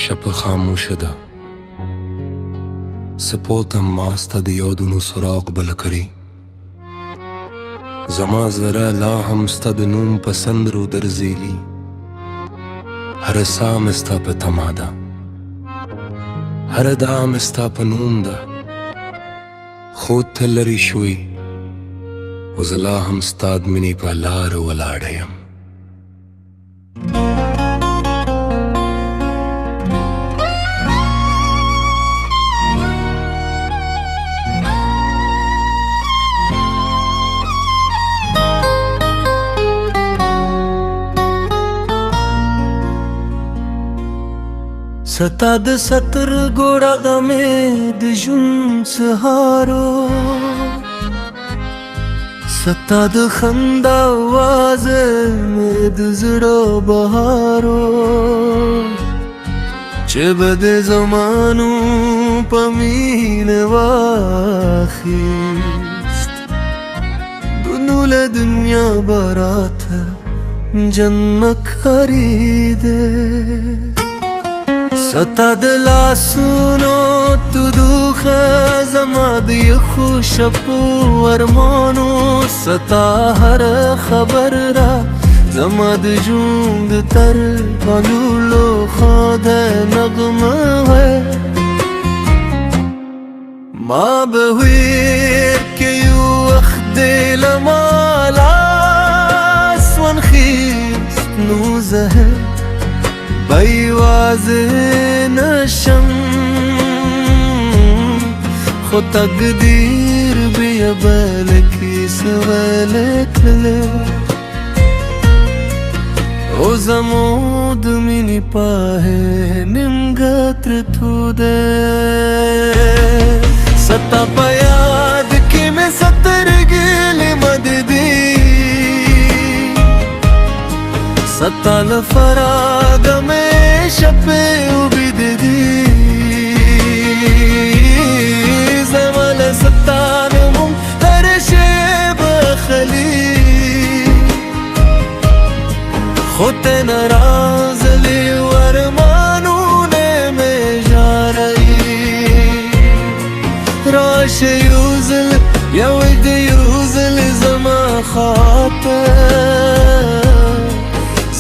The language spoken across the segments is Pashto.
شب خاموشه ده سپوتم ماسته د یادونو سراغ بل کړي زما زړه لا هم ستا د نوم په سندرو درزیږي هره ساه مې ستا په تما ده هره دعا مې ستا په نوم ده خو ته لرې شوې خو زه لا هم ستا د مینې په لاره ولاړه یم ستا د ستر ګوړه غمې د ژوند سهارو ستا د خندا आवाज مې د زړه بهارو چې به د زمانو په مینه واخیست دنیا دنیا براته جنت خریده ستا د لاسونو تو دوخه زما د یخو شپو ارمانو ستا هر خبر را زما د ژوند تر پالولو خود نغمه وی ما به ویر که یو وخت دل مالاس ونخیست نو زهر بایوازه نشم خو تقدیر بیا بلکی سوالکله او زمود مینی پاهه نمگتر تو ده ستا پا یاد کی میں سترگل مددی ستا لفراغ میں شپے عبید دی زمال ستا نمم ہر شیب خلی خود نراز لی ورمانونے میں جا رہی راش یوزل یود یوزل زما خاطر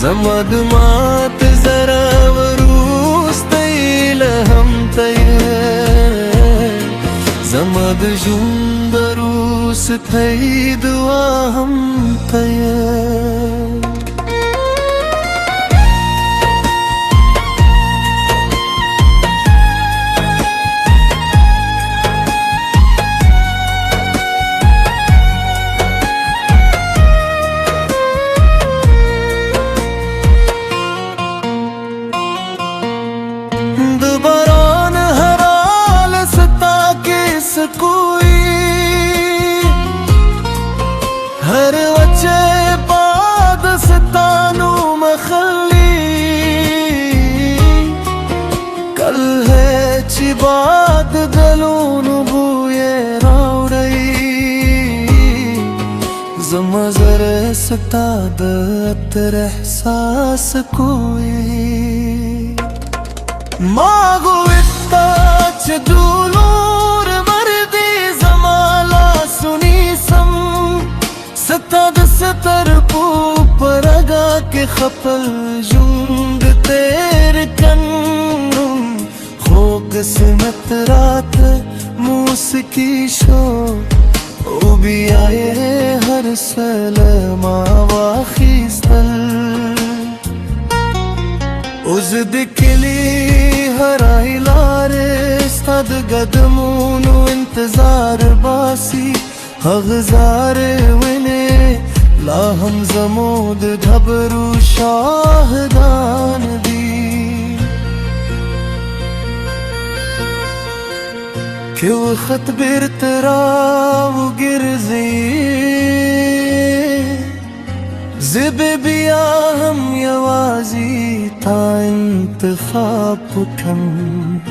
زما د مات زرا وروستی لهم تیه زما د ژوند وروستی دعا هم تیه कोई हर वचे बाद सतानू मखली कल है चिबाद गलून बुए रावड़ई जमजर सतादत एहसास कोई मागो इत्ता चदूलूर ستاد ستر پو پرگا کے خپل جوند تیر کن خو قسمت رات موسیقی شو او بھی آئے ہر سلما واخیستل از دکلی ہر آئی لارے ستاد قدمونو انتظار باسی اغزار وینه لا هم زمود دبرو شاهدان دی که وخت برترا و گرزی زب بیا هم یوازی تا انتخاب کم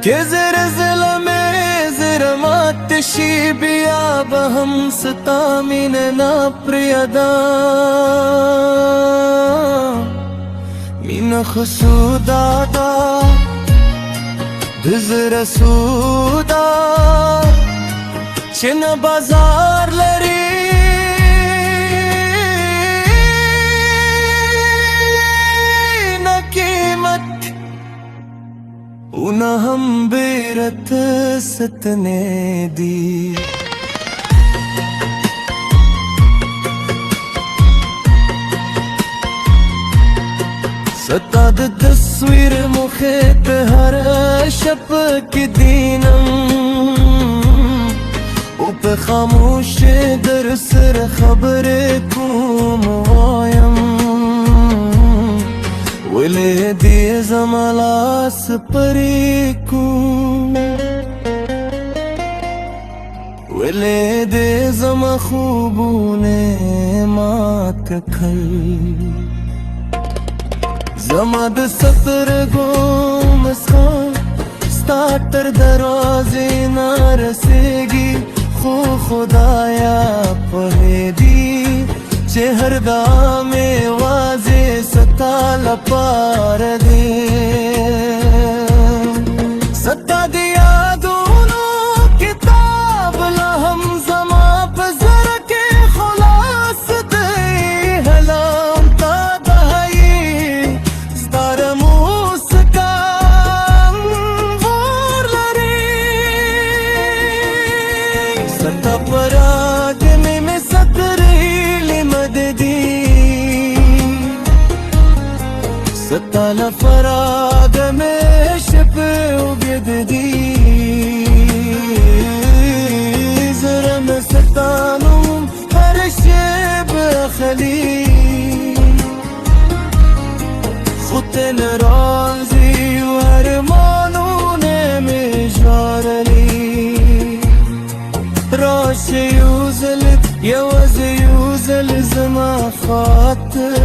که زر ظلمه زرمات شی بیا بهم ستا میننا پریدا مین نخسودا دا دزر سودا چن بازار لري نا قیمت اونا هم بیرت ستنے دی ستاد تصویر مخیت ہر شب کی دینم اوپ خاموش در سر خبر کوم وایم ولی دی زمالاس پری کوم ولی دی زم خوبونه مات کل زما د سترګو مسکان ستا تر دروازې نه رسېږي خو خدایا پوهېږي چې هر ګام یوازې ستا لپاره دی ستا د یادونو کتاب لا هم زما په زړه کې خلاص دی هلام تا ستا پراغ میں ستریلی مددی ستا لفراغ میں شپ اگد دی زرم ستانم ہر شب اخلی خطن رازی ہر مانون میں جارلی راش یوزل یوز یوزل زما خاطر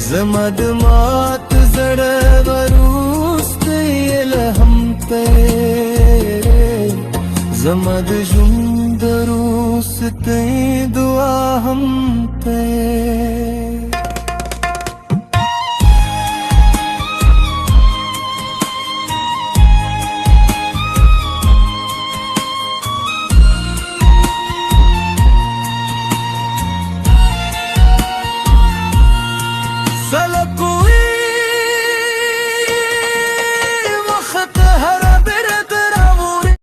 زما دمات زړه وروست الهم تیرے زما د ژوند وروست دعا هم تیرے